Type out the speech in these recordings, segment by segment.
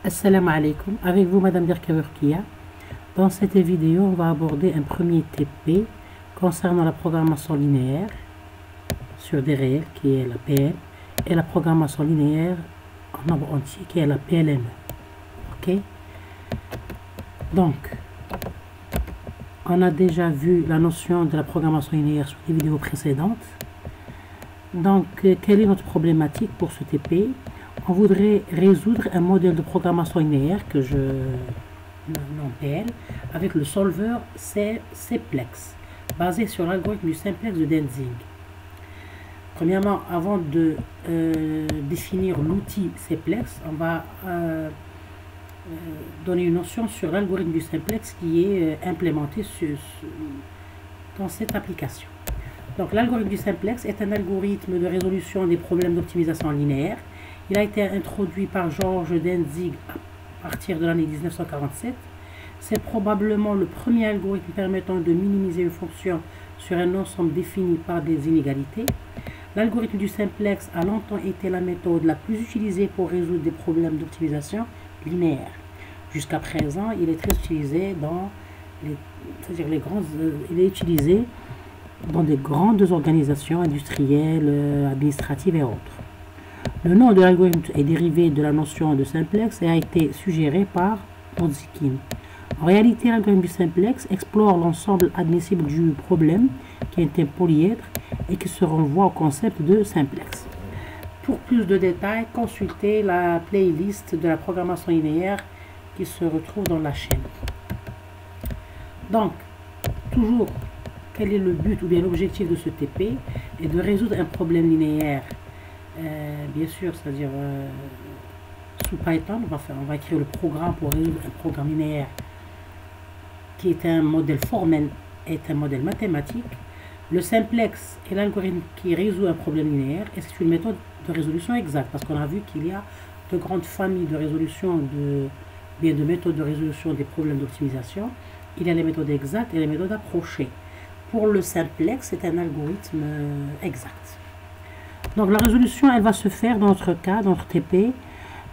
Assalamu alaikum, avec vous Madame Derkaourkia. Dans cette vidéo, on va aborder un premier TP concernant la programmation linéaire sur des réels qui est la PL et la programmation linéaire en nombre entier qui est la PLME. Ok? Donc, on a déjà vu la notion de la programmation linéaire sur les vidéos précédentes. Donc, quelle est notre problématique pour ce TP? On voudrait résoudre un modèle de programmation linéaire que je nomme PL avec le solveur Simplex basé sur l'algorithme du simplex de Dantzig. Premièrement, avant de définir l'outil Simplex, on va donner une notion sur l'algorithme du simplex qui est implémenté dans cette application. Donc l'algorithme du simplex est un algorithme de résolution des problèmes d'optimisation linéaire. Il a été introduit par George Dantzig à partir de l'année 1947. C'est probablement le premier algorithme permettant de minimiser une fonction sur un ensemble défini par des inégalités. L'algorithme du simplex a longtemps été la méthode la plus utilisée pour résoudre des problèmes d'optimisation linéaire. Jusqu'à présent, il est très utilisé dans il est utilisé dans des grandes organisations industrielles, administratives et autres. Le nom de l'algorithme est dérivé de la notion de simplex et a été suggéré par Nozikin. En réalité, l'algorithme du simplex explore l'ensemble admissible du problème, qui est un polyèdre, et qui se renvoie au concept de simplex. Pour plus de détails, consultez la playlist de la programmation linéaire qui se retrouve dans la chaîne. Donc, toujours, quel est le but ou bien l'objectif de ce TP? Est de résoudre un problème linéaire. Bien sûr, c'est-à-dire sous Python, on va écrire le programme pour résoudre un programme linéaire qui est un modèle formel, est un modèle mathématique. Le simplex est l'algorithme qui résout un problème linéaire et c'est une méthode de résolution exacte parce qu'on a vu qu'il y a de grandes familles de résolution, de méthodes de résolution des problèmes d'optimisation. Il y a les méthodes exactes et les méthodes approchées. Pour le simplex, c'est un algorithme exact. Donc la résolution, elle va se faire dans notre cas, dans notre TP.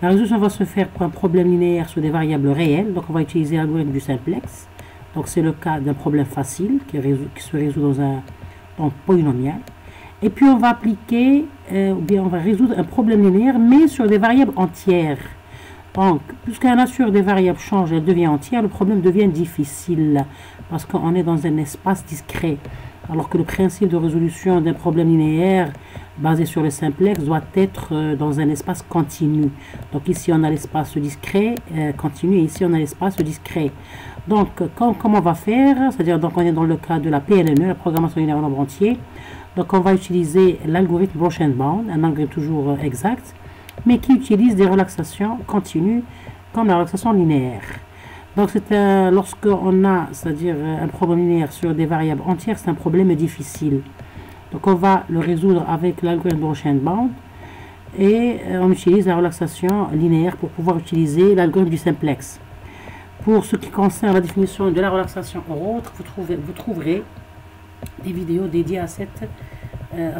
La résolution va se faire pour un problème linéaire sur des variables réelles. Donc on va utiliser l'algorithme du simplex. Donc c'est le cas d'un problème facile qui se résout dans un polynomial. Et puis on va appliquer, ou bien on va résoudre un problème linéaire, mais sur des variables entières. Donc, puisque la nature des variables change, elle devient entière, le problème devient difficile. Parce qu'on est dans un espace discret. Alors que le principe de résolution d'un problème linéaire basé sur le simplex doit être dans un espace continu. Donc ici on a l'espace discret continu et ici on a l'espace discret. Donc comment on va faire? C'est-à-dire donc on est dans le cas de la PLME, la programmation linéaire en nombre entier. Donc on va utiliser l'algorithme Brochen Bound, un algorithme toujours exact, mais qui utilise des relaxations continues comme la relaxation linéaire. Donc lorsqu'on a, c'est-à-dire un problème linéaire sur des variables entières, c'est un problème difficile. Donc on va le résoudre avec l'algorithme Brochen Bound et on utilise la relaxation linéaire pour pouvoir utiliser l'algorithme du simplex. Pour ce qui concerne la définition de la relaxation ou autre, vous trouverez des vidéos dédiées à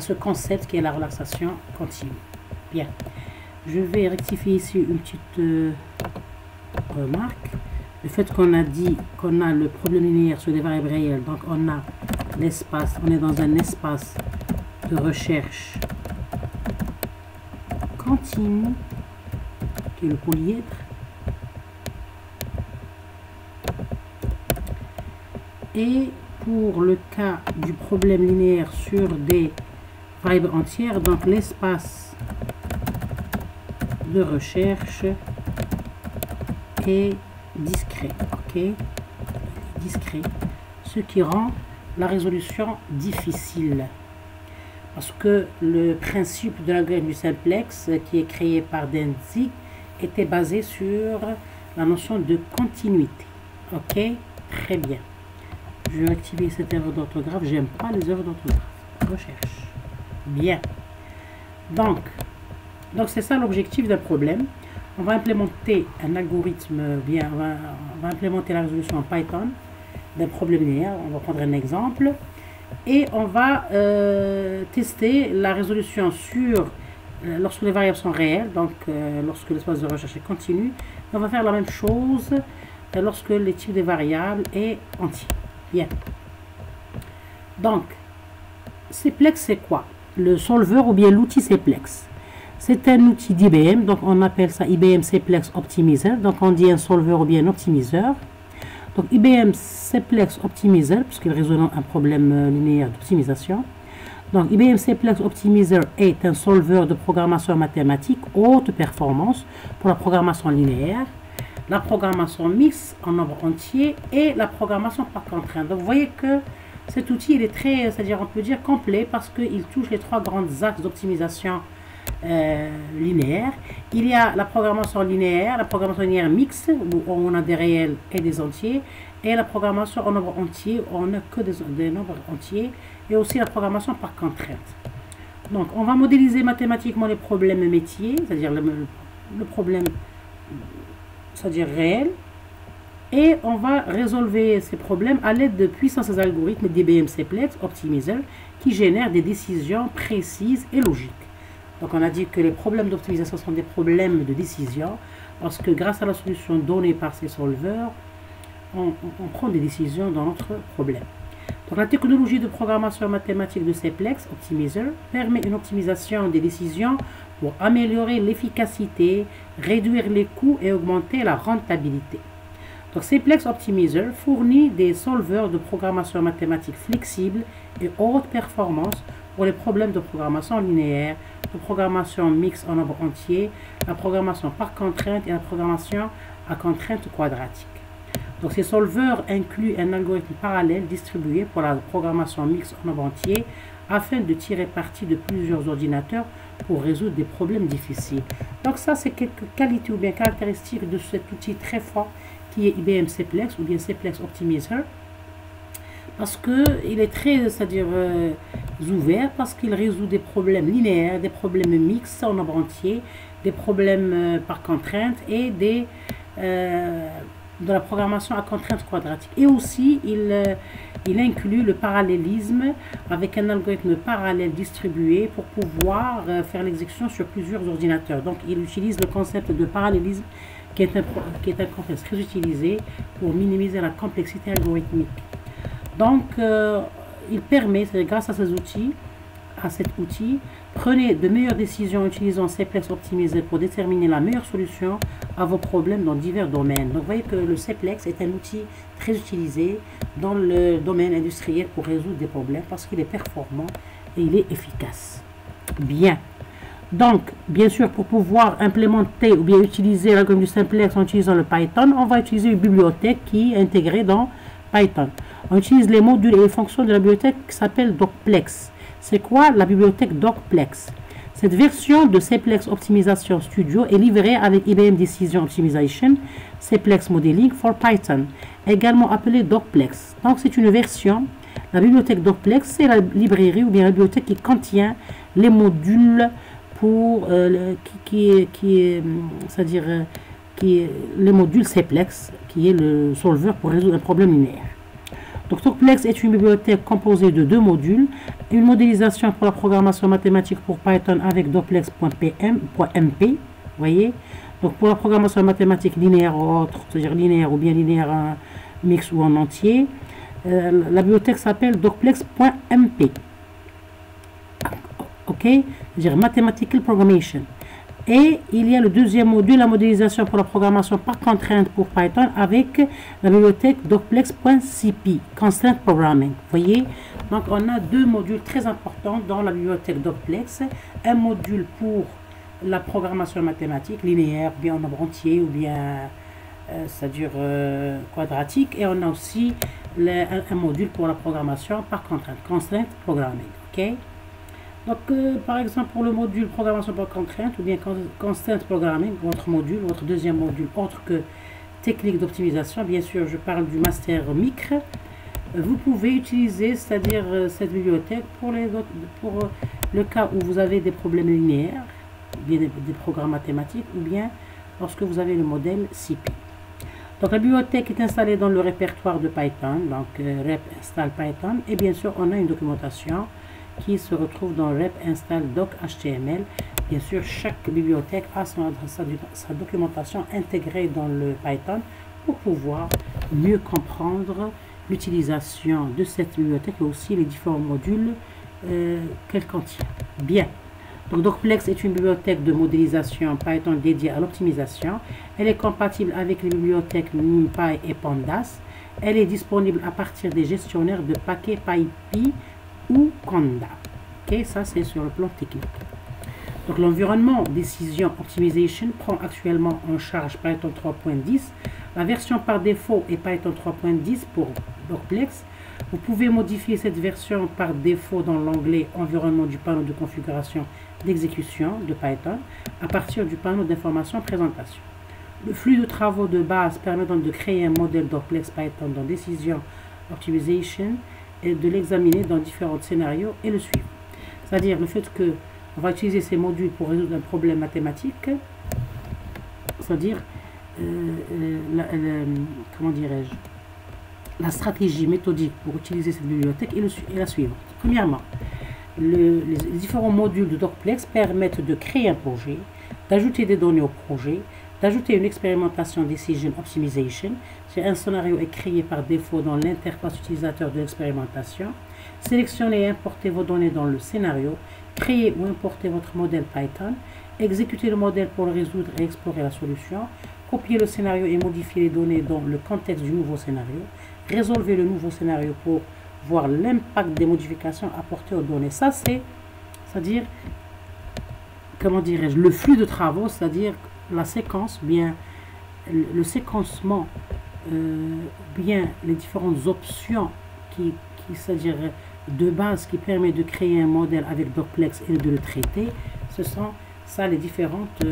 ce concept qui est la relaxation continue. Bien, je vais rectifier ici une petite remarque. Le fait qu'on a dit qu'on a le problème linéaire sur des variables réelles, donc on a l'espace, on est dans un espace de recherche continu, qui est le polyèdre. Et pour le cas du problème linéaire sur des variables entières, donc l'espace de recherche est discret, ok, discret, ce qui rend la résolution difficile parce que le principe de l'algorithme du simplex qui est créé par Dantzig était basé sur la notion de continuité. Ok, très bien. Je vais activer cette erreur d'orthographe. J'aime pas les erreurs d'orthographe. Recherche. Bien. Donc c'est ça l'objectif d'un problème. On va implémenter un algorithme, on va implémenter la résolution en Python d'un problème linéaire. On va prendre un exemple et on va tester la résolution sur lorsque les variables sont réelles, donc lorsque l'espace de recherche est continu. On va faire la même chose lorsque les types de variables est entier. Bien. Donc, Cplex, c'est quoi? Le solver ou bien l'outil Cplex. C'est un outil d'IBM, donc on appelle ça IBM Cplex Optimizer. Donc on dit un solver ou bien un optimiseur. Donc IBM Cplex Optimizer, puisqu'il résout un problème linéaire d'optimisation. Donc IBM Cplex Optimizer est un solver de programmation mathématique haute performance pour la programmation linéaire, la programmation mixte en nombre entier et la programmation par contrainte. Donc vous voyez que cet outil il est très, c'est-à-dire on peut dire complet parce qu'il touche les trois grands axes d'optimisation linéaire. Il y a la programmation linéaire mixte où on a des réels et des entiers, et la programmation en nombre entier où on n'a que des nombres entiers, et aussi la programmation par contrainte. Donc on va modéliser mathématiquement les problèmes métiers, c'est-à-dire le problème, c'est-à-dire réel, et on va résolver ces problèmes à l'aide de puissants algorithmes d'IBM Cplex Optimizer qui génèrent des décisions précises et logiques. Donc on a dit que les problèmes d'optimisation sont des problèmes de décision parce que grâce à la solution donnée par ces solvers, on prend des décisions dans notre problème. Donc la technologie de programmation mathématique de Cplex Optimizer permet une optimisation des décisions pour améliorer l'efficacité, réduire les coûts et augmenter la rentabilité. Donc Cplex Optimizer fournit des solvers de programmation mathématique flexibles et haute performance pour les problèmes de programmation linéaire, de programmation mixte en nombre entier, la programmation par contrainte et la programmation à contrainte quadratique. Donc ces solvers incluent un algorithme parallèle distribué pour la programmation mixte en nombre entier afin de tirer parti de plusieurs ordinateurs pour résoudre des problèmes difficiles. Donc ça c'est quelques qualités ou bien caractéristiques de cet outil très fort qui est IBM Cplex ou bien Cplex Optimizer. Parce qu'il est très, c'est-à-dire ouvert, parce qu'il résout des problèmes linéaires, des problèmes mixtes en nombre entier, des problèmes par contrainte et de la programmation à contrainte quadratique. Et aussi, il inclut le parallélisme avec un algorithme parallèle distribué pour pouvoir faire l'exécution sur plusieurs ordinateurs. Donc, il utilise le concept de parallélisme qui est un concept très utilisé pour minimiser la complexité algorithmique. Donc, il permet, grâce à cet outil, prenez de meilleures décisions en utilisant Cplex Optimizer pour déterminer la meilleure solution à vos problèmes dans divers domaines. Donc, vous voyez que le Cplex est un outil très utilisé dans le domaine industriel pour résoudre des problèmes parce qu'il est performant et il est efficace. Bien. Donc, bien sûr, pour pouvoir implémenter ou bien utiliser l'algorithme du Cplex en utilisant le Python, on va utiliser une bibliothèque qui est intégrée dans Python. On utilise les modules et les fonctions de la bibliothèque qui s'appelle Docplex. C'est quoi la bibliothèque Docplex? Cette version de Cplex Optimization Studio est livrée avec IBM Decision Optimization, Cplex Modeling for Python, également appelée Docplex. Donc c'est une version, la bibliothèque Docplex, c'est la librairie ou bien la bibliothèque qui contient les modules pour c'est-à-dire les modules Cplex, qui est le solver pour résoudre un problème linéaire. Donc Docplex est une bibliothèque composée de deux modules, une modélisation pour la programmation mathématique pour Python avec docplex.mp, voyez. Donc pour la programmation mathématique linéaire ou autre, c'est-à-dire linéaire ou bien linéaire en mix ou en entier, la bibliothèque s'appelle docplex.mp. Ok, c'est-à-dire Mathematical Programmation. Et il y a le deuxième module, la modélisation pour la programmation par contrainte pour Python avec la bibliothèque docplex.cp, Constraint Programming. Vous voyez, donc on a deux modules très importants dans la bibliothèque Docplex. Un module pour la programmation mathématique linéaire, ou bien en nombre entier, ou bien c'est-à-dire quadratique. Et on a aussi un module pour la programmation par contrainte, Constraint Programming. Ok. Donc, par exemple, pour le module programmation par contrainte ou bien Constraint Programming, votre deuxième module, autre que technique d'optimisation, bien sûr, je parle du master MICRE, vous pouvez utiliser, c'est-à-dire cette bibliothèque pour le cas où vous avez des problèmes linéaires, bien des programmes mathématiques, ou bien lorsque vous avez le modèle CP. Donc, la bibliothèque est installée dans le répertoire de Python, donc rep install Python, et bien sûr, on a une documentation qui se retrouve dans rep install doc HTML Bien sûr, chaque bibliothèque a sa documentation intégrée dans le Python pour pouvoir mieux comprendre l'utilisation de cette bibliothèque et aussi les différents modules qu'elle contient. Bien. Donc Docplex est une bibliothèque de modélisation Python dédiée à l'optimisation. Elle est compatible avec les bibliothèques NumPy et Pandas. Elle est disponible à partir des gestionnaires de paquets PyPy ou Conda. Ok, ça c'est sur le plan technique. Donc l'environnement Decision Optimization prend actuellement en charge Python 3.10. La version par défaut est Python 3.10 pour Docplex. Vous pouvez modifier cette version par défaut dans l'onglet Environnement du panneau de configuration d'exécution de Python à partir du panneau d'information présentation. Le flux de travaux de base permet donc de créer un modèle Docplex Python dans Decision Optimization et de l'examiner dans différents scénarios et le suivre. C'est-à-dire le fait que on va utiliser ces modules pour résoudre un problème mathématique, c'est-à-dire comment dirais-je, la stratégie méthodique pour utiliser cette bibliothèque est la suivante. Premièrement, les différents modules de Docplex permettent de créer un projet, d'ajouter des données au projet, d'ajouter une expérimentation Decision Optimization. Si un scénario est créé par défaut dans l'interface utilisateur de l'expérimentation, sélectionnez et importez vos données dans le scénario, créez ou importez votre modèle Python, exécutez le modèle pour le résoudre et explorer la solution, copiez le scénario et modifiez les données dans le contexte du nouveau scénario, résolvez le nouveau scénario pour voir l'impact des modifications apportées aux données. Ça, c'est-à-dire, comment dirais-je, le flux de travaux, c'est-à-dire la séquence, bien le séquencement, bien les différentes options c'est-à-dire de base qui permet de créer un modèle avec Docplex et de le traiter. Ce sont ça les différentes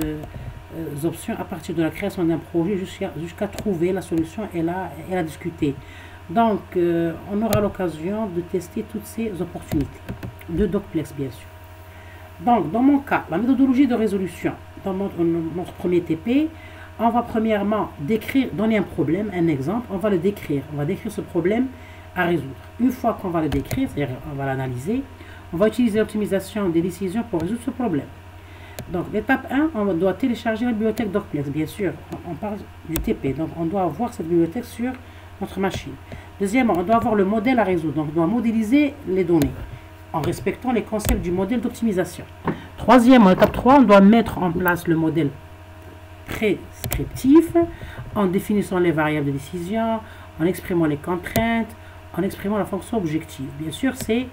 options à partir de la création d'un projet jusqu'à trouver la solution et la discuter. Donc, on aura l'occasion de tester toutes ces opportunités de Docplex, bien sûr. Donc, dans mon cas, la méthodologie de résolution, dans notre premier TP, on va premièrement donner un problème, un exemple, on va le décrire. On va décrire ce problème à résoudre. Une fois qu'on va le décrire, c'est-à-dire on va l'analyser, on va utiliser l'optimisation des décisions pour résoudre ce problème. Donc, l'étape 1, on doit télécharger la bibliothèque Docplex. Bien sûr, on parle du TP, donc on doit avoir cette bibliothèque sur notre machine. Deuxièmement, on doit avoir le modèle à résoudre, donc on doit modéliser les données en respectant les concepts du modèle d'optimisation. Troisièmement, étape 3, on doit mettre en place le modèle prescriptif en définissant les variables de décision, en exprimant les contraintes, en exprimant la fonction objective. Bien sûr, ce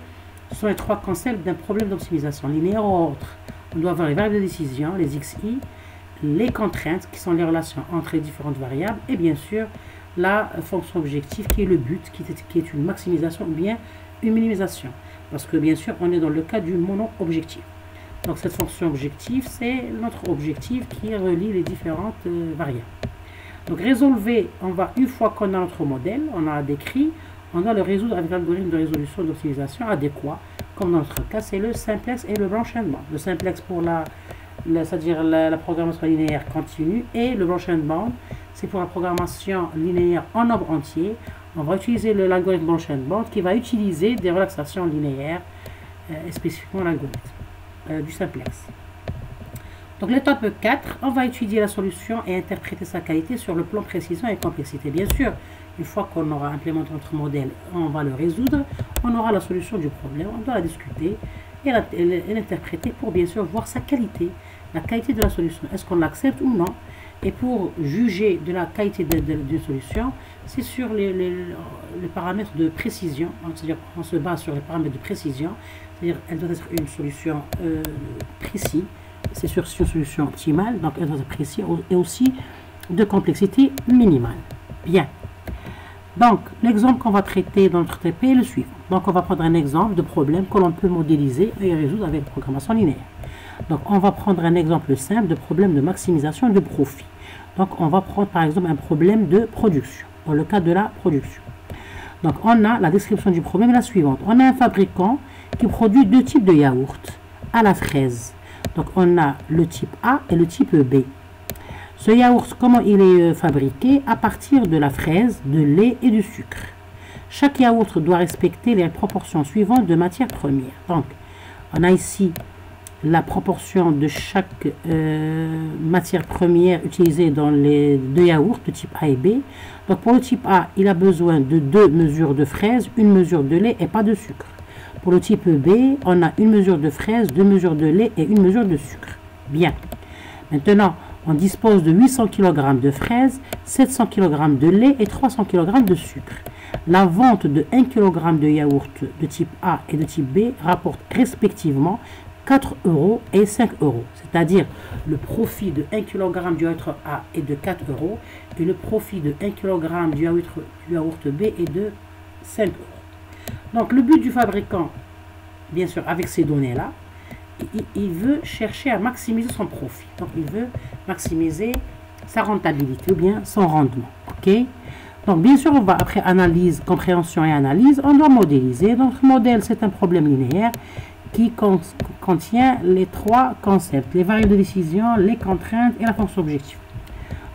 sont les trois concepts d'un problème d'optimisation, linéaire ou autre. On doit avoir les variables de décision, les XI, les contraintes qui sont les relations entre les différentes variables et bien sûr la fonction objective qui est le but, qui est une maximisation ou bien une minimisation. Parce que bien sûr, on est dans le cas du mono-objectif. Donc cette fonction objective, c'est notre objectif qui relie les différentes variables. Donc résolver, une fois qu'on a notre modèle, on a décrit, on doit le résoudre avec l'algorithme de résolution d'optimisation adéquat. Comme dans notre cas, c'est le simplex et le branchement. Le simplex pour c'est-à-dire la programmation linéaire continue et le branchement, c'est pour la programmation linéaire en nombre entier. On va utiliser l'algorithme branchement qui va utiliser des relaxations linéaires et spécifiquement l'algorithme du simplex. Donc l'étape 4, on va étudier la solution et interpréter sa qualité sur le plan précision et complexité. Bien sûr, une fois qu'on aura implémenté notre modèle, on va le résoudre, on aura la solution du problème, on doit la discuter et l'interpréter pour bien sûr voir sa qualité, la qualité de la solution, est-ce qu'on l'accepte ou non. Et pour juger de la qualité d'une solution, c'est sur les paramètres de précision, c'est-à-dire on se base sur les paramètres de précision, c'est-à-dire elle doit être une solution précise, c'est sur une solution optimale, donc elle doit être précise et aussi de complexité minimale. Bien. Donc, l'exemple qu'on va traiter dans notre TP est le suivant. Donc, on va prendre un exemple de problème que l'on peut modéliser et résoudre avec la programmation linéaire. Donc, on va prendre un exemple simple de problème de maximisation de profit. Donc, on va prendre par exemple un problème de production, dans le cas de la production. Donc, on a la description du problème la suivante. On a un fabricant qui produit deux types de yaourts à la fraise. Donc, on a le type A et le type B. Ce yaourt, comment il est fabriqué? À partir de la fraise, de lait et du sucre. Chaque yaourt doit respecter les proportions suivantes de matières premières. Donc, on a ici la proportion de chaque matière première utilisée dans les deux yaourts de type A et B. Donc pour le type A, il a besoin de 2 mesures de fraises, 1 mesure de lait et pas de sucre. Pour le type B, on a 1 mesure de fraises, 2 mesures de lait et 1 mesure de sucre. Bien. Maintenant, on dispose de 800 kg de fraises, 700 kg de lait et 300 kg de sucre. La vente de 1 kg de yaourt de type A et de type B rapporte respectivement 4 € et 5 €. C'est-à-dire le profit de 1 kg du yaourt A est de 4 € et le profit de 1 kg du yaourt B est de 5 €. Donc le but du fabricant, bien sûr, avec ces données-là, il veut chercher à maximiser son profit. Donc il veut maximiser sa rentabilité ou bien son rendement. Ok? Donc bien sûr, on va après analyse, compréhension et analyse, on doit modéliser. Donc le modèle, c'est un problème linéaire qui contient les 3 concepts, les variables de décision, les contraintes et la fonction objective.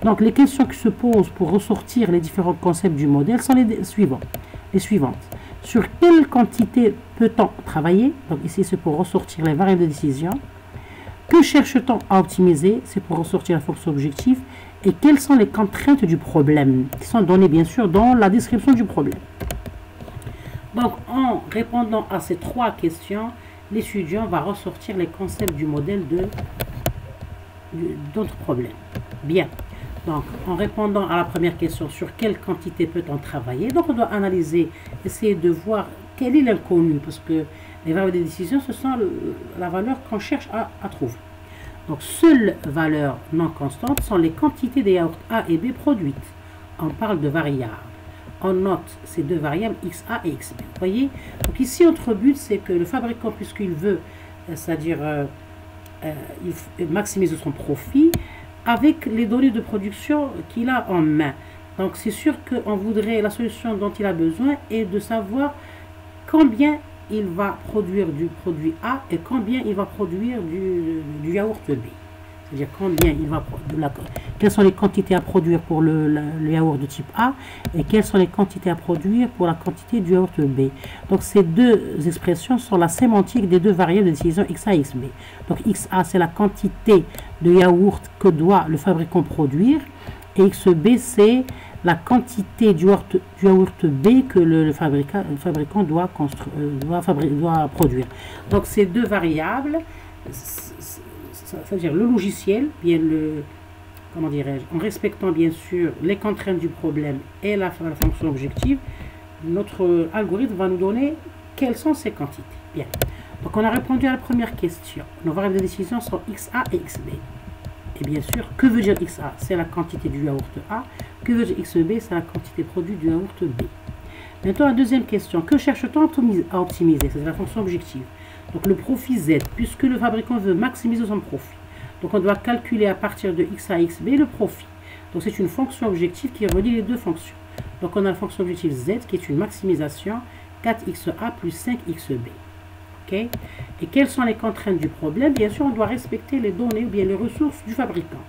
Donc les questions qui se posent pour ressortir les différents concepts du modèle sont les suivantes. Sur quelle quantité peut-on travailler? Donc ici, c'est pour ressortir les variables de décision. Que cherche-t-on à optimiser? C'est pour ressortir la fonction objective. Et quelles sont les contraintes du problème? Qui sont données, bien sûr, dans la description du problème. Donc, en répondant à ces 3 questions, l'étudiant va ressortir les concepts du modèle d'autres problèmes. Bien. Donc, en répondant à la première question, sur quelle quantité peut-on travailler? Donc, on doit analyser, essayer de voir quel est l'inconnu, parce que les variables de décision, ce sont la valeur qu'on cherche à trouver. Donc, seules valeurs non constantes sont les quantités des yaourts A et B produites. On parle de variables. On note ces 2 variables, XA et XB. Vous voyez? Donc, ici, notre but, c'est que le fabricant, puisqu'il veut, c'est-à-dire maximiser son profit, avec les données de production qu'il a en main. Donc c'est sûr qu'on voudrait, la solution dont il a besoin est de savoir combien il va produire du produit A et combien il va produire du yaourt B. C'est-à-dire combien il va quelles sont les quantités à produire pour le yaourt de type A et quelles sont les quantités à produire pour la quantité du yaourt B. Donc ces 2 expressions sont la sémantique des 2 variables de décision XA et XB. Donc XA, c'est la quantité de yaourt que doit le fabricant produire et XB, c'est la quantité du yaourt B que le fabricant doit produire. Donc ces 2 variables, c'est-à-dire le logiciel, bien comment dirais-je, en respectant bien sûr les contraintes du problème et la fonction objective, notre algorithme va nous donner quelles sont ces quantités. Bien. Donc on a répondu à la première question. Nos variables de décision sont XA et XB. Et bien sûr, que veut dire XA? C'est la quantité du yaourt A. Que veut dire XB? C'est la quantité produite du yaourt B. Maintenant, la deuxième question. Que cherche-t-on à optimiser? C'est la fonction objective. Donc le profit Z, puisque le fabricant veut maximiser son profit. Donc on doit calculer à partir de XA et XB le profit. Donc c'est une fonction objective qui relie les 2 fonctions. Donc on a la fonction objective Z qui est une maximisation 4XA plus 5XB. Okay? Et quelles sont les contraintes du problème? Bien sûr, on doit respecter les données ou bien les ressources du fabricant.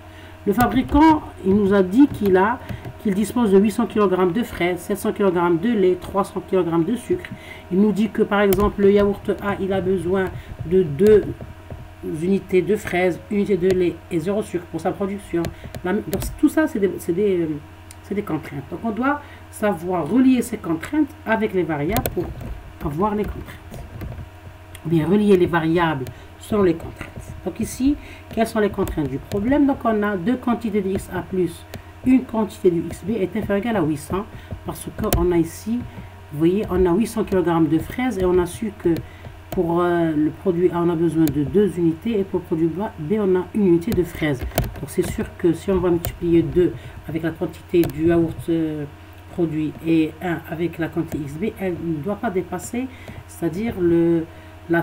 Le fabricant, il nous a dit qu'il dispose de 800 kg de fraises, 700 kg de lait, 300 kg de sucre. Il nous dit que par exemple le yaourt A, il a besoin de 2 unités de fraises, unité de lait et 0 sucre pour sa production. Donc tout ça, c'est des contraintes. Donc on doit savoir relier ces contraintes avec les variables pour avoir les contraintes. Bien, relier les variables sont les contraintes. Donc ici, quelles sont les contraintes du problème? Donc on a 2 quantités de XA plus une quantité du XB est inférieure à 800 parce qu'on a ici, vous voyez, on a 800 kg de fraises et on a su que pour le produit A, on a besoin de 2 unités et pour le produit B, on a 1 unité de fraises. Donc c'est sûr que si on va multiplier 2 avec la quantité du yaourt produit et 1 avec la quantité XB, elle ne doit pas dépasser, c'est-à-dire la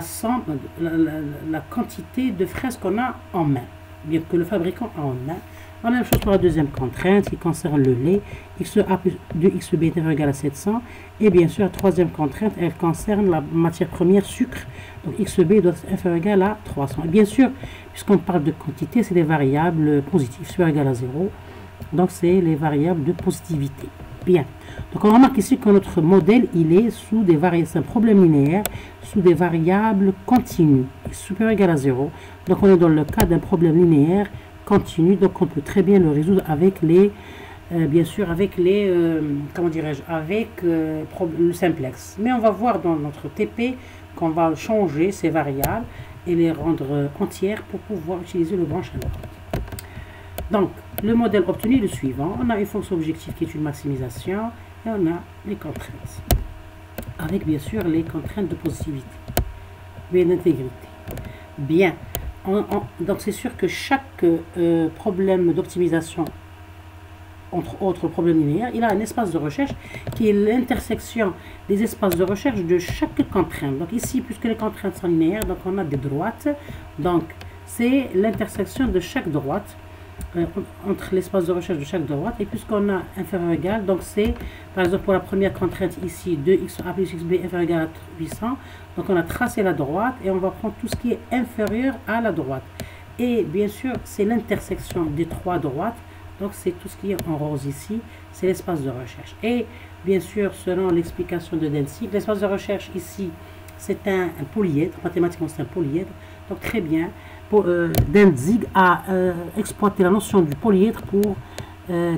quantité de fraises qu'on a en main, bien que le fabricant a en main. La même chose pour la deuxième contrainte qui concerne le lait. XA plus 2XB est égal à 700. Et bien sûr, la troisième contrainte, elle concerne la matière première sucre. Donc XB doit être inférieur ou égal à 300. Et bien sûr, puisqu'on parle de quantité, c'est des variables positives, supérieures ou égales à 0. Donc c'est les variables de positivité. Bien. Donc on remarque ici que notre modèle, il est sous des variables, c'est un problème linéaire, sous des variables continues, supérieur ou égal à 0. Donc on est dans le cas d'un problème linéaire continu, donc on peut très bien le résoudre avec les, bien sûr, avec les, comment dirais-je, avec le simplex. Mais on va voir dans notre TP qu'on va changer ces variables et les rendre entières pour pouvoir utiliser le branche algorithme. Donc, le modèle obtenu est le suivant. On a une fonction objective qui est une maximisation et on a les contraintes. Avec bien sûr les contraintes de positivité, bien d'intégrité. Bien. Donc, c'est sûr que chaque problème d'optimisation, entre autres problèmes linéaires, il a un espace de recherche qui est l'intersection des espaces de recherche de chaque contrainte. Donc, ici, puisque les contraintes sont linéaires, donc on a des droites. Donc, c'est l'intersection de chaque droite entre l'espace de recherche de chaque droite, et puisqu'on a inférieur ou égal, donc c'est par exemple pour la première contrainte ici 2xa plus xb inférieur ou égal à 800, donc on a tracé la droite et on va prendre tout ce qui est inférieur à la droite, et bien sûr c'est l'intersection des trois droites, donc c'est tout ce qui est en rose ici, c'est l'espace de recherche. Et bien sûr selon l'explication de Dantzig, l'espace de recherche ici c'est un polyèdre, mathématiquement c'est un polyèdre, donc très bien. Dantzig a exploité la notion du polyèdre pour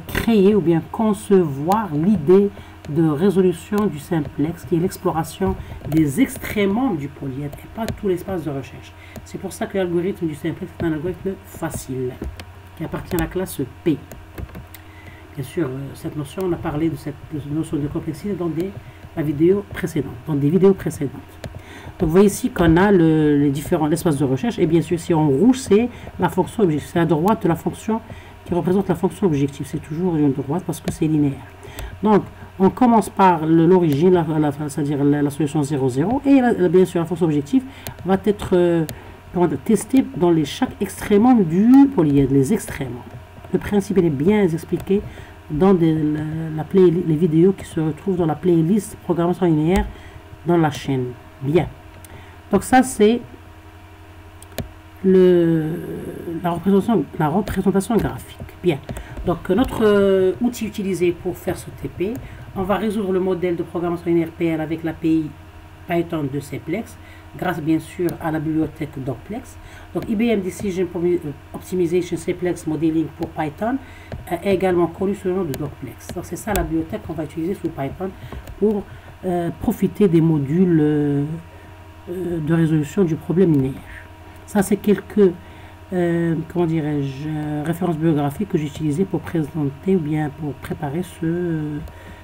créer ou bien concevoir l'idée de résolution du simplex, qui est l'exploration des extrémums du polyèdre et pas tout l'espace de recherche. C'est pour ça que l'algorithme du simplex est un algorithme facile, qui appartient à la classe P. Bien sûr, cette notion, on a parlé de cette notion de complexité dans des vidéos précédentes. Donc vous voyez ici qu'on a les différents espaces de recherche, et bien sûr si en rouge c'est la fonction objective, c'est la droite de la fonction qui représente la fonction objective, c'est toujours une droite parce que c'est linéaire. Donc on commence par l'origine, c'est-à-dire la solution 0, 0, et bien sûr la fonction objective va être testée dans chaque extrémum du polyèdre, les extrémums. Le principe il est bien expliqué dans les vidéos qui se retrouvent dans la playlist programmation linéaire dans la chaîne. Bien. Donc ça c'est la représentation graphique. Bien. Donc notre outil utilisé pour faire ce TP, on va résoudre le modèle de programmation linéaire PL avec l'API Python de Cplex, grâce bien sûr à la bibliothèque Docplex. Donc IBM Decision Optimization Cplex Modeling pour Python est également connu sous le nom de Docplex. Donc c'est ça la bibliothèque qu'on va utiliser sous Python pour profiter des modules de résolution du problème linéaire. Ça c'est quelques comment dirais-je, références bibliographiques que j'ai utilisées pour présenter ou bien pour préparer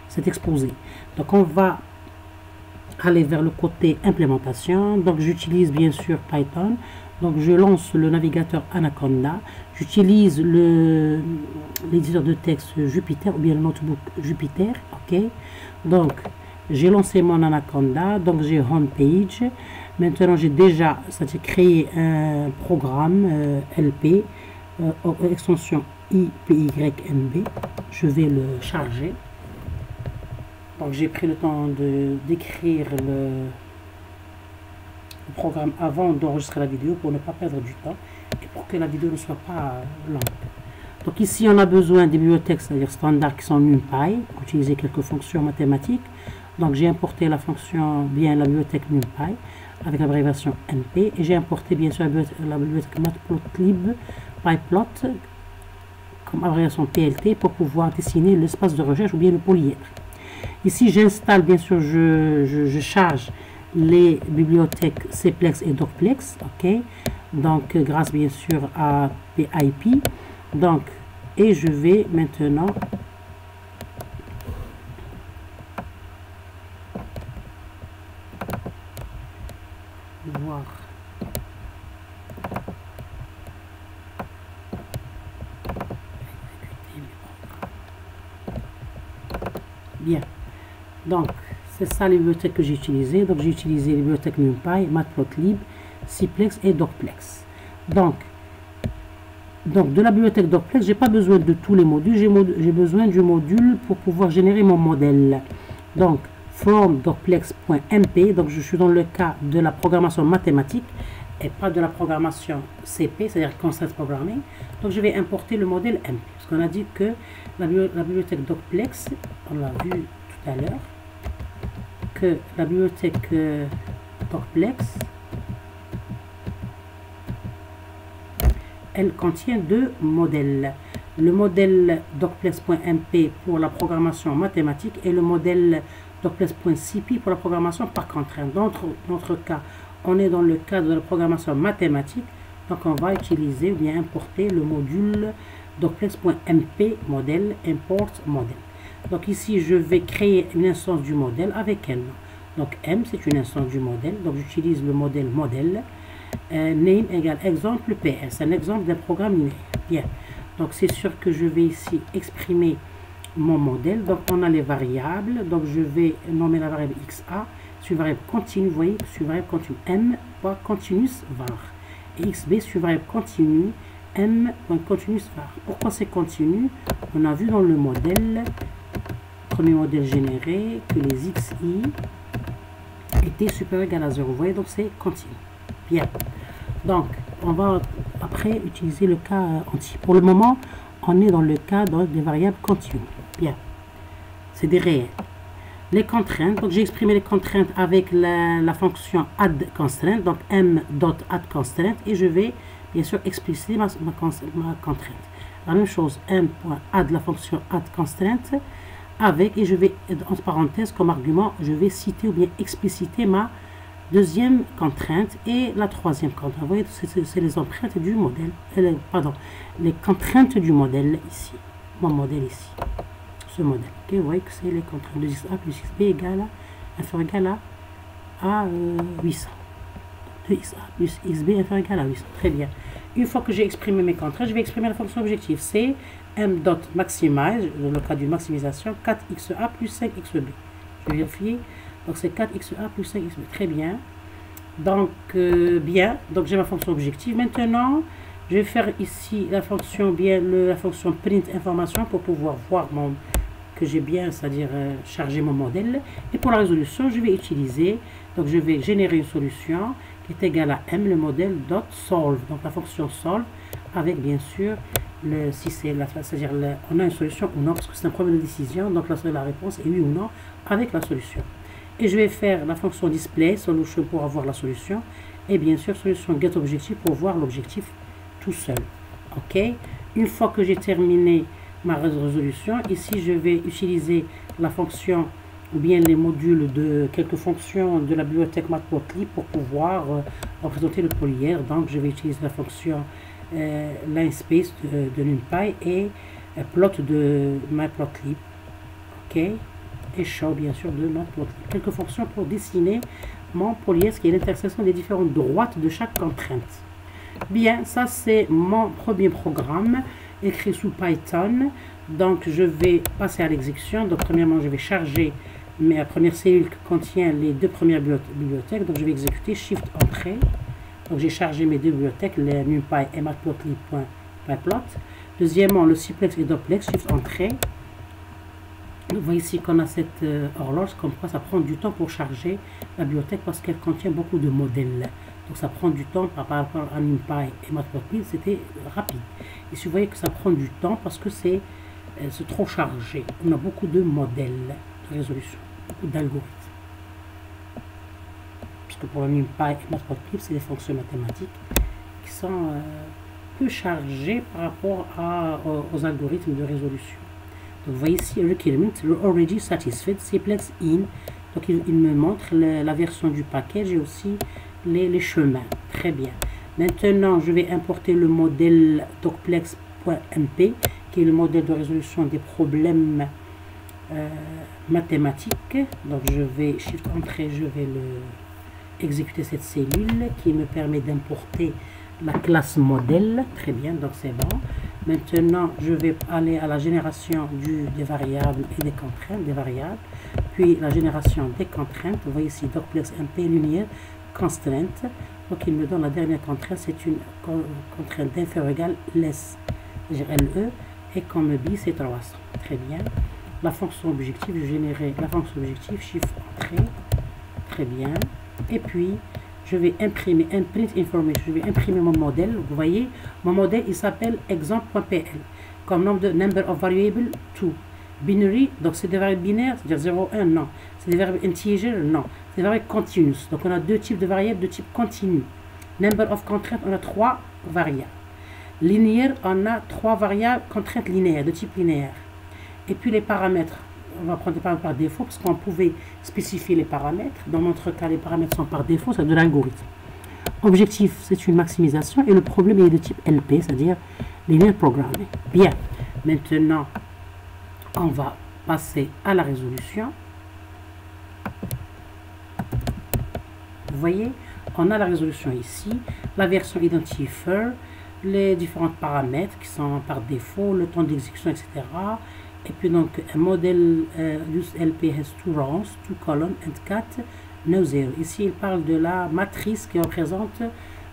cet exposé. Donc on va aller vers le côté implémentation. Donc j'utilise bien sûr Python. Donc je lance le navigateur Anaconda. J'utilise l'éditeur de texte Jupyter ou bien le notebook Jupyter. Ok. Donc j'ai lancé mon Anaconda. Donc j'ai Homepage. Maintenant j'ai déjà créé un programme LP extension IPYNB. Je vais le charger. Donc j'ai pris le temps d'écrire le programme avant d'enregistrer la vidéo pour ne pas perdre du temps et pour que la vidéo ne soit pas lente. Donc ici on a besoin des bibliothèques, c'est-à-dire standards qui sont NumPy pour utiliser quelques fonctions mathématiques. Donc j'ai importé la fonction, bien la bibliothèque NumPy avec l'abréviation NP, et j'ai importé bien sûr la bibliothèque Matplotlib PyPlot comme abréviation PLT pour pouvoir dessiner l'espace de recherche ou bien le polyèdre. Ici j'installe bien sûr, je charge les bibliothèques Cplex et Docplex, ok, donc grâce bien sûr à PIP. Donc et je vais maintenant voir bien. Donc c'est ça les bibliothèques que j'ai utilisées. Donc j'ai utilisé les bibliothèques NumPy, Matplotlib, Cplex et Docplex. Donc de la bibliothèque Docplex, j'ai pas besoin de tous les modules, j'ai besoin du module pour pouvoir générer mon modèle. Donc from docplex.mp, donc je suis dans le cas de la programmation mathématique et pas de la programmation CP, c'est-à-dire Constraint Programming. Donc je vais importer le modèle MP, parce qu'on a dit que La bibliothèque docplex, on l'a vu tout à l'heure, que la bibliothèque docplex, elle contient deux modèles. Le modèle docplex.mp pour la programmation mathématique et le modèle docplex.cp pour la programmation par contrainte. Dans notre cas, on est dans le cadre de la programmation mathématique, donc on va utiliser ou bien importer le module docplex.mp modèle import modèle. Donc ici, je vais créer une instance du modèle avec n. Donc m, c'est une instance du modèle, donc j'utilise le modèle name égale exemple ps, c'est un exemple d'un programme linéaire. Bien, donc c'est sûr que je vais ici exprimer mon modèle. Donc on a les variables, donc je vais nommer la variable xa, c'est une variable continue, vous voyez, c'est une variable continue, m.continuous var, et xb c'est une variable continue, m.continuous var. Pourquoi c'est continu? On a vu dans le modèle, premier modèle généré, que les xi étaient supérieurs à 0, vous voyez, donc c'est continu. Bien, donc on va après utiliser le cas entier. Pour le moment, on est dans le cas des variables continues. Bien, c'est des réels. Les contraintes, donc j'ai exprimé les contraintes avec la fonction addConstraint, donc m.addConstraint, et je vais bien sûr expliciter ma contrainte. La même chose, m.add la fonction addConstraint avec, et je vais, entre parenthèses, comme argument, je vais citer ou bien expliciter ma deuxième contrainte et la troisième contrainte. Vous voyez, c'est les empreintes du modèle, les contraintes du modèle ici, mon modèle ici, ce modèle. Okay, vous voyez que c'est les contraintes de xa plus xb égale inférieur égal à 800. De xa plus xb inférieur égal à 800. Très bien. Une fois que j'ai exprimé mes contraintes, je vais exprimer la fonction objectif. C'est m.maximize, dans le cas d'une maximisation, 4xa plus 5xb. Je vais vérifier. Donc c'est 4xa plus 5xb. Très bien. Donc, bien. Donc j'ai ma fonction objective. Maintenant, je vais faire ici la fonction la fonction print information pour pouvoir voir que j'ai bien, c'est-à-dire charger mon modèle. Et pour la résolution, je vais utiliser, donc je vais générer une solution qui est égale à m, le modèle .solve. Donc la fonction solve avec bien sûr si c'est c'est-à-dire on a une solution ou non, parce que c'est un problème de décision. Donc la réponse est oui ou non avec la solution. Et je vais faire la fonction display solution pour avoir la solution, et bien sûr solution get objectif pour voir l'objectif tout seul. Ok, une fois que j'ai terminé ma résolution, ici je vais utiliser la fonction ou bien les modules de quelques fonctions de la bibliothèque matplotlib pour pouvoir représenter le polyèdre. Donc je vais utiliser la fonction linspace de NumPy et plot de matplotlib. Ok, et show bien sûr de matplotlib. Quelques fonctions pour dessiner mon polyèdre qui est l'intersection des différentes droites de chaque contrainte. Bien, ça c'est mon premier programme écrit sous Python. Donc je vais passer à l'exécution. Donc premièrement je vais charger ma première cellule qui contient les deux premières bibliothèques. Donc je vais exécuter Shift Entrée. Donc j'ai chargé mes deux bibliothèques, les NumPy et matplotlib.plot. Deuxièmement le Cplex et Docplex, Shift Entrée. Vous voyez ici qu'on a cette horloge, comme quoi ça prend du temps pour charger la bibliothèque parce qu'elle contient beaucoup de modèles. Donc ça prend du temps par rapport à NumPy et matplotlib, c'était rapide. Ici vous voyez que ça prend du temps parce que c'est trop chargé. On a beaucoup de modèles de résolution, beaucoup d'algorithmes. Puisque pour le NumPy et matplotlib, c'est des fonctions mathématiques qui sont peu chargées par rapport aux algorithmes de résolution. Donc vous voyez ici, requirement, already satisfied, Cplex in. Donc il me montre la version du package et aussi les chemins. Très bien. Maintenant, je vais importer le modèle docplex.mp, qui est le modèle de résolution des problèmes mathématiques. Donc je vais Shift Entrée, je vais exécuter cette cellule qui me permet d'importer la classe modèle. Très bien, donc c'est bon. Maintenant, je vais aller à la génération des variables et des contraintes, des variables, puis la génération des contraintes. Vous voyez ici, docplex.mp linéaire constraint. Donc, il me donne la dernière contrainte, c'est une contrainte d'inférieur égal less, c'est-à-dire LE, et comme B, c'est 300. Très bien. La fonction objectif, je générer la fonction objectif, Shift Entrée. Très bien. Et puis, je vais imprimer print information. Je vais imprimer mon modèle. Vous voyez, mon modèle, il s'appelle exemple.pl. comme number of variables, 2. Binary, donc c'est des variables binaires, c'est-à-dire 0, 1, non. C'est des variables integer, non. C'est des variables continuous. Donc on a deux types de variables de type continu. Number of constraints, on a 3 variables. Linéaire, on a 3 variables contraintes linéaires, de type linéaire. Et puis les paramètres, on va prendre des paramètres par défaut, parce qu'on pouvait spécifier les paramètres. Dans notre cas, les paramètres sont par défaut, c'est de l'algorithme. Objectif, c'est une maximisation, et le problème est de type LP, c'est-à-dire linear programming. Bien, maintenant, on va passer à la résolution. Vous voyez, on a la résolution ici, la version identifier, les différents paramètres qui sont par défaut, le temps d'exécution, etc. Et puis donc, un modèle use LP has 2 rows, 2 columns and 4 no zero. Ici, il parle de la matrice qui représente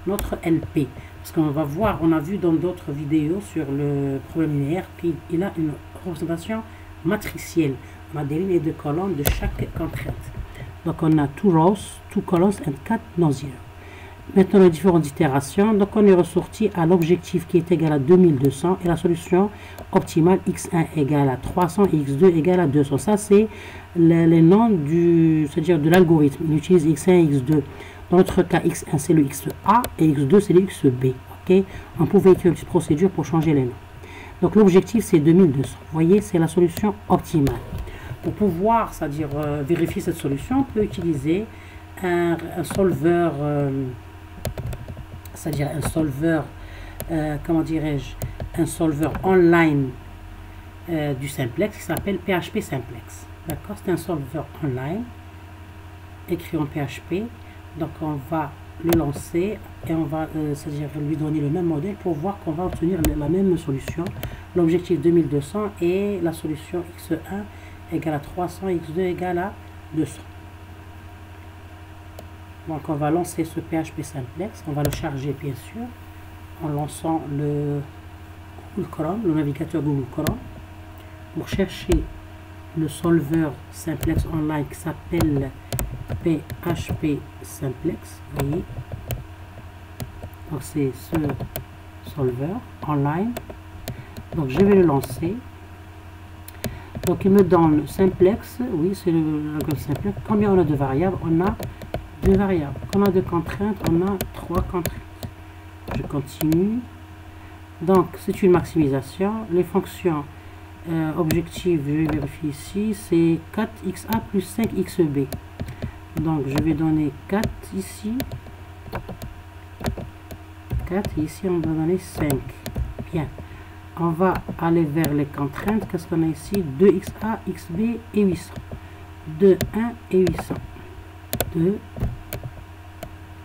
notre LP. Parce qu'on va voir, on a vu dans d'autres vidéos sur le problème linéaire qu'il a une représentation matricielle. On a des lignes de colonnes de chaque contrainte. Donc on a 2 rows, 2 columns and 4 no zero. Maintenant les différentes itérations. Donc on est ressorti à l'objectif qui est égal à 2200 et la solution optimale x1 égale à 300 et x2 égale à 200. Ça c'est les noms c'est-à-dire de l'algorithme. Il utilise x1 et x2. Dans notre cas, x1 c'est le xa et x2 c'est le xb. Ok, on pouvait écrire une petite procédure pour changer les noms. Donc l'objectif c'est 2200. Vous voyez, c'est la solution optimale. Pour pouvoir, c'est-à-dire vérifier cette solution, on peut utiliser un solver, c'est-à-dire un solver, comment dirais-je, un solver online du simplex qui s'appelle PHP simplex. D'accord, c'est un solver online écrit en PHP. Donc on va le lancer et on va c'est-à-dire lui donner le même modèle pour voir qu'on va obtenir la même solution. L'objectif 2200 et la solution x1 égale à 300, x2 égale à 200. Donc on va lancer ce PHP simplex, on va le charger bien sûr en lançant le Google Chrome, le navigateur Google Chrome, pour chercher le solver simplex online qui s'appelle PHP simplex. Vous voyez, donc c'est ce solver online. Donc je vais le lancer. Donc il me donne simplex, oui c'est le simplex. Combien on a de variables? On a 2 variables. Combien on a de contraintes? On a 3 contraintes. Je continue. Donc c'est une maximisation. Les fonctions objectives, je vais vérifier ici, c'est 4xa plus 5xb. Donc je vais donner 4 ici. 4 et ici on va donner 5. Bien. On va aller vers les contraintes. Qu'est-ce qu'on a ici? 2xa, xb et 800. 2, 1 et 800. 2,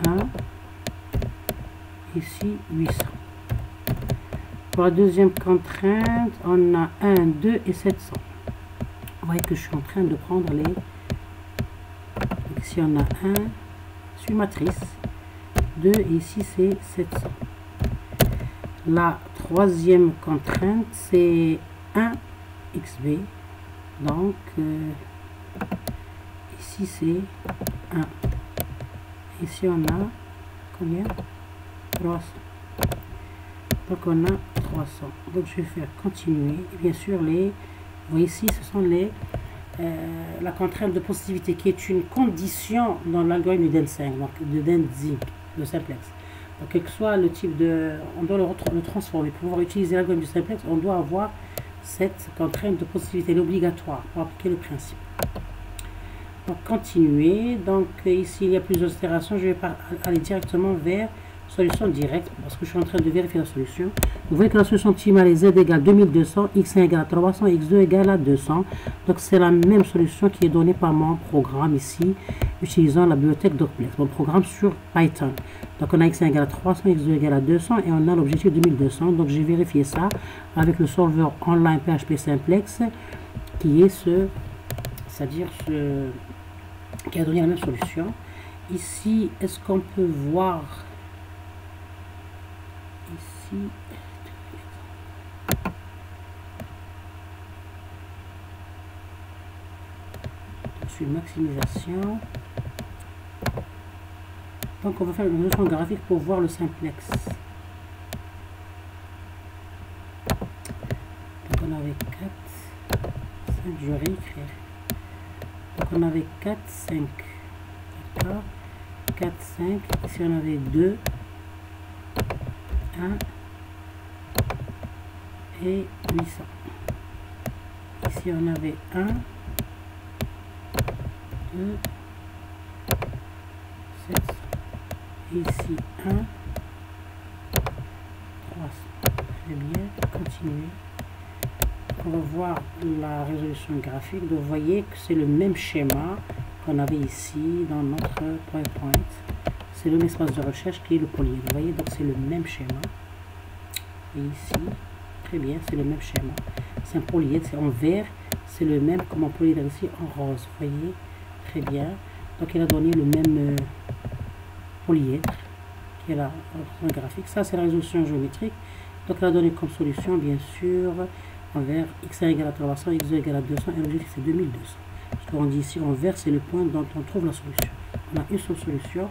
1, ici 800. Pour la deuxième contrainte, on a 1, 2 et 700. Vous voyez que je suis en train de prendre les... Ici on a 1, c'est une matrice. 2 et ici c'est 700. La troisième contrainte, c'est 1 xb. Donc, ici c'est 1. Ici on a combien? 300. Donc on a 300. Donc je vais faire continuer. Et bien sûr, vous voyez ici, ce sont la contrainte de positivité qui est une condition dans l'algorithme de DEN5, donc de DEN5, de simplex. Donc, quel que soit le type de... On doit le transformer. Pour pouvoir utiliser l'algorithme du simplex, on doit avoir cette contrainte de positivité. Elle est obligatoire pour appliquer le principe. Donc, continuer. Donc, ici, il y a plusieurs itérations. Je vais aller directement vers solution directe parce que je suis en train de vérifier la solution. Vous voyez que la solution optimale est z égale 2200, x1 égale à 300, x2 égale à 200. Donc, c'est la même solution qui est donnée par mon programme ici, utilisant la bibliothèque Docplex, mon programme sur Python. Donc, on a x1 égale à 300, x2 égale à 200 et on a l'objectif 2200. Donc, j'ai vérifié ça avec le solver online PHP simplex qui est c'est-à-dire qui a donné la même solution. Ici, est-ce qu'on peut voir ici sur maximisation? Donc on va faire une résolution graphique pour voir le simplex. on avait 4, 5, je vais réécrire. Donc on avait 4, 5. D'accord. 4, 5. Ici on avait 2, 1 et 800. Ici on avait 1, 2, 700. Et ici 1, 300. Très bien. Continuez. On va voir la résolution graphique. Donc vous voyez que c'est le même schéma qu'on avait ici dans notre PowerPoint. C'est le même espace de recherche qui est le polyèdre. Vous voyez, donc c'est le même schéma. Et ici, très bien, c'est le même schéma. C'est un polyèdre, c'est en vert. C'est le même comme un polyèdre ici en rose. Vous voyez, très bien. Donc il a donné le même polyèdre qui est là en graphique. Ça, c'est la résolution géométrique. Donc il a donné comme solution, bien sûr, en vert, x1 égale à 300, x2 égale à 200, et l'objectif c'est 2200. Ce qu'on dit ici en vert, c'est le point dont on trouve la solution. On a une seule solution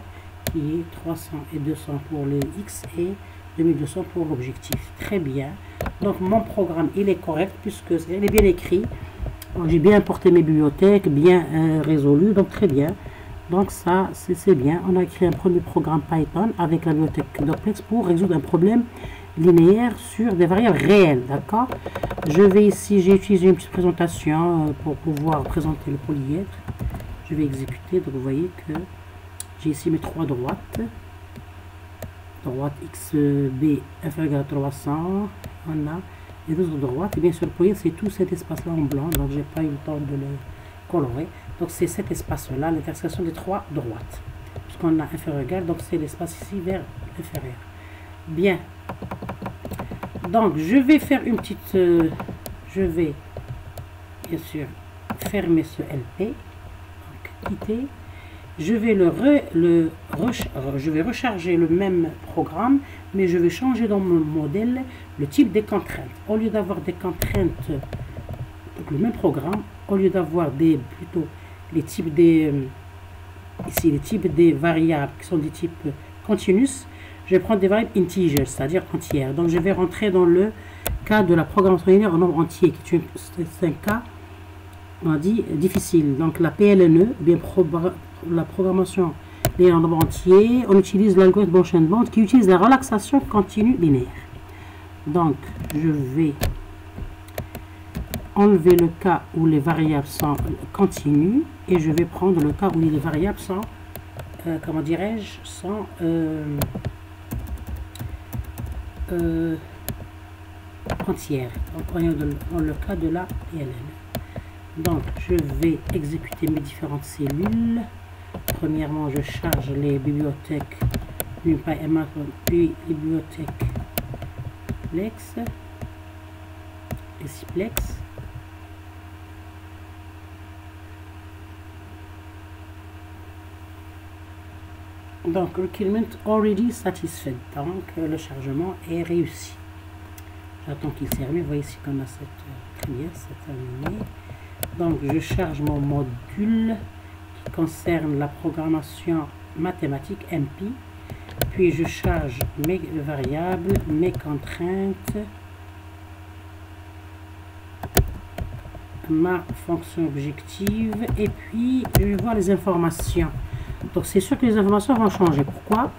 qui est 300 et 200 pour le x et 2200 pour l'objectif. Très bien. Donc mon programme, il est correct puisque il est bien écrit. J'ai bien importé mes bibliothèques, bien résolu, donc très bien. Donc ça, c'est bien. On a créé un premier programme Python avec la bibliothèque Docplex pour résoudre un problème linéaire sur des variables réelles, d'accord. Je vais ici, j'ai utilisé une petite présentation pour pouvoir présenter le polyèdre. Je vais exécuter, donc vous voyez que j'ai ici mes trois droites. Droite XB inférieur égale à 300, on a les autres droites, et bien sûr le polyèdre c'est tout cet espace là en blanc, donc j'ai pas eu le temps de le colorer. Donc c'est cet espace là, l'intersection des trois droites, puisqu'on a inférieur égal, donc c'est l'espace ici vers inférieur. Bien. Donc je vais faire une petite, je vais bien sûr fermer ce LP, donc quitter. Je vais je vais recharger le même programme, mais je vais changer dans mon modèle le type des contraintes. Au lieu d'avoir des contraintes, donc le même programme, au lieu d'avoir plutôt les types des ici les types des variables qui sont des types continuous, je vais prendre des variables integers, c'est-à-dire entières. Donc je vais rentrer dans le cas de la programmation linéaire en nombre entier, qui est un cas, on a dit, difficile. Donc la PLNE, bien la programmation linéaire en nombre entier, on utilise l'algorithme Bosch-Bond qui utilise la relaxation continue linéaire. Donc je vais enlever le cas où les variables sont continues et je vais prendre le cas où les variables sont, comment dirais-je, sont entières. Donc on est dans le cas de la PLN. Donc je vais exécuter mes différentes cellules. Premièrement, je charge les bibliothèques NumPy et Matplotlib, puis les bibliothèques Plex et Ciplex. Donc, requirement already satisfied. Donc, le chargement est réussi. J'attends qu'il se termine. Vous voyez ici qu'on a cette prière, c'est terminé. Donc, je charge mon module qui concerne la programmation mathématique MP. Puis, je charge mes variables, mes contraintes, ma fonction objective. Et puis, je vais voir les informations. Donc, c'est sûr que les informations vont changer. Pourquoi?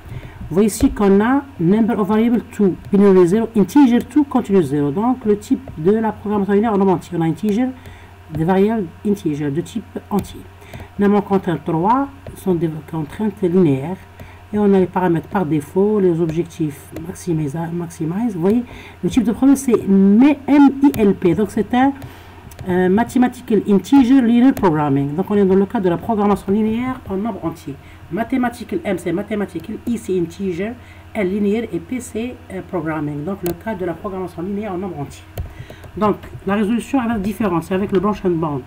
Vous voyez ici qu'on a number of variable 2, binary 0, integer 2, continue 0. Donc, le type de la programmation linéaire en nombre entier. On a integer, des variables integer de type entier. Nos contraintes 3 sont des contraintes linéaires. Et on a les paramètres par défaut, les objectifs maximize. Vous voyez, le type de problème, c'est MILP. Donc, c'est un Mathematical Integer Linear Programming. Donc, on est dans le cas de la programmation linéaire en nombre entier. Mathematical M, c'est Mathematical, I, c'est Integer, L, linéaire, et P, c'est Programming. Donc, le cas de la programmation linéaire en nombre entier. Donc, la résolution est différente. C'est avec le Bosch-Bond.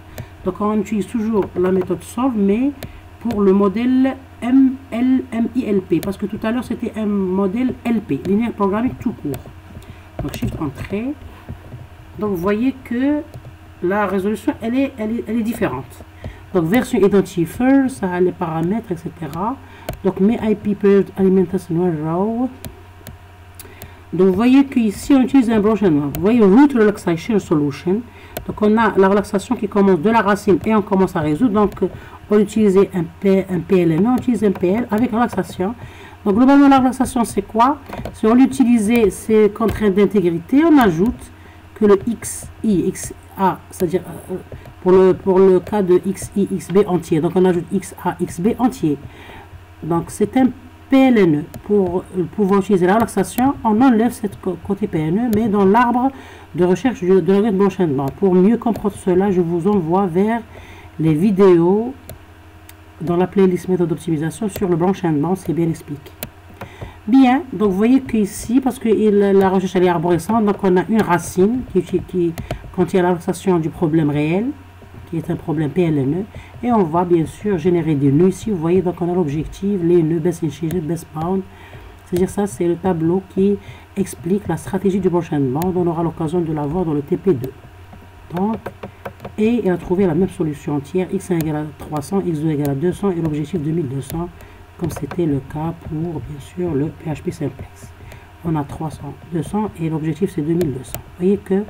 Donc, on utilise toujours la méthode solve, mais pour le modèle MILP. Parce que tout à l'heure, c'était un modèle LP, Linear Programming tout court. Donc, Shift Entrée. Donc, vous voyez que la résolution, elle est différente. Donc, version identifier, ça a les paramètres, etc. Donc, mes IP period alimentation row. Donc vous voyez qu'ici on utilise un branchement. Vous voyez root relaxation solution. Donc on a la relaxation qui commence de la racine et on commence à résoudre. Donc on utilise un PLN, on utilise un PL avec relaxation. Donc globalement la relaxation c'est quoi? Si on utilise ces contraintes d'intégrité, on ajoute que le XI, XA, c'est-à-dire pour le cas de XI, XB entier. Donc on ajoute XA, XB entier. Donc c'est un PLNE. Pour pouvoir utiliser la relaxation, on enlève cette côté PLNE, mais dans l'arbre de recherche de l'algorithme d'enchaînement. Pour mieux comprendre cela, je vous envoie vers les vidéos dans la playlist méthode d'optimisation sur le branchement, c'est bien expliqué. Bien, donc vous voyez qu'ici, parce que la recherche elle est arborescente, donc on a une racine qui contient la relaxation du problème réel, qui est un problème PLNE, et on va bien sûr générer des nœuds. Ici, vous voyez, donc on a l'objectif, les nœuds, best initiated, best bound. C'est-à-dire ça, c'est le tableau qui explique la stratégie du branchement. On aura l'occasion de la voir dans le TP2. Donc, et il a trouvé la même solution entière, x1 égale à 300, x2 égale à 200, et l'objectif 2200, comme c'était le cas pour, bien sûr, le PHP simplex. On a 300, 200, et l'objectif c'est 2200. Vous voyez que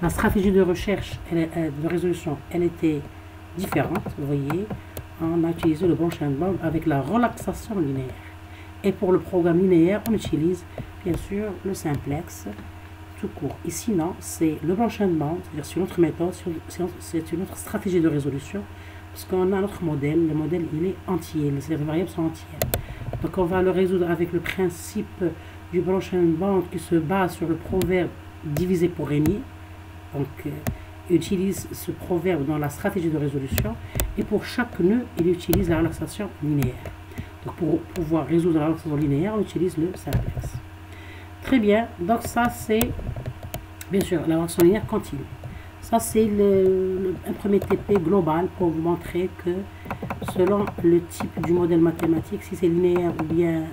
la stratégie de recherche, de résolution, elle était différente. Vous voyez, on a utilisé le branchement avec la relaxation linéaire. Et pour le programme linéaire, on utilise bien sûr le simplex tout court. Ici, non, c'est le branchement, c'est-à-dire c'est une autre méthode, c'est une autre stratégie de résolution, parce qu'on a notre modèle. Le modèle, il est entier, les variables sont entières. Donc, on va le résoudre avec le principe du branchement qui se base sur le proverbe divisé pour régner. Donc, il utilise ce proverbe dans la stratégie de résolution, et pour chaque nœud, il utilise la relaxation linéaire. Donc, pour pouvoir résoudre la relaxation linéaire, on utilise le simplex. Très bien, donc ça c'est, bien sûr, la relaxation linéaire continue. Ça c'est un premier TP global pour vous montrer que selon le type du modèle mathématique, si c'est linéaire ou bien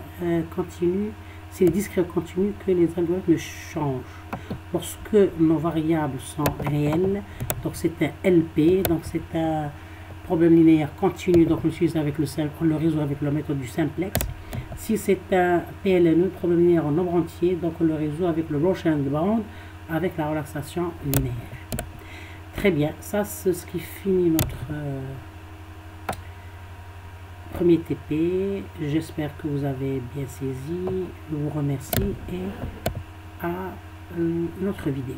continu, c'est discret ou continu, que les algorithmes changent. Lorsque nos variables sont réelles, donc c'est un LP, donc c'est un problème linéaire continu, donc on l'utilise avec on le résout avec la méthode du simplex. Si c'est un PLNE, problème linéaire en nombre entier, donc on le résout avec le branchement avec la relaxation linéaire. Très bien, ça c'est ce qui finit notre premier TP. J'espère que vous avez bien saisi. Je vous remercie et à une autre vidéo.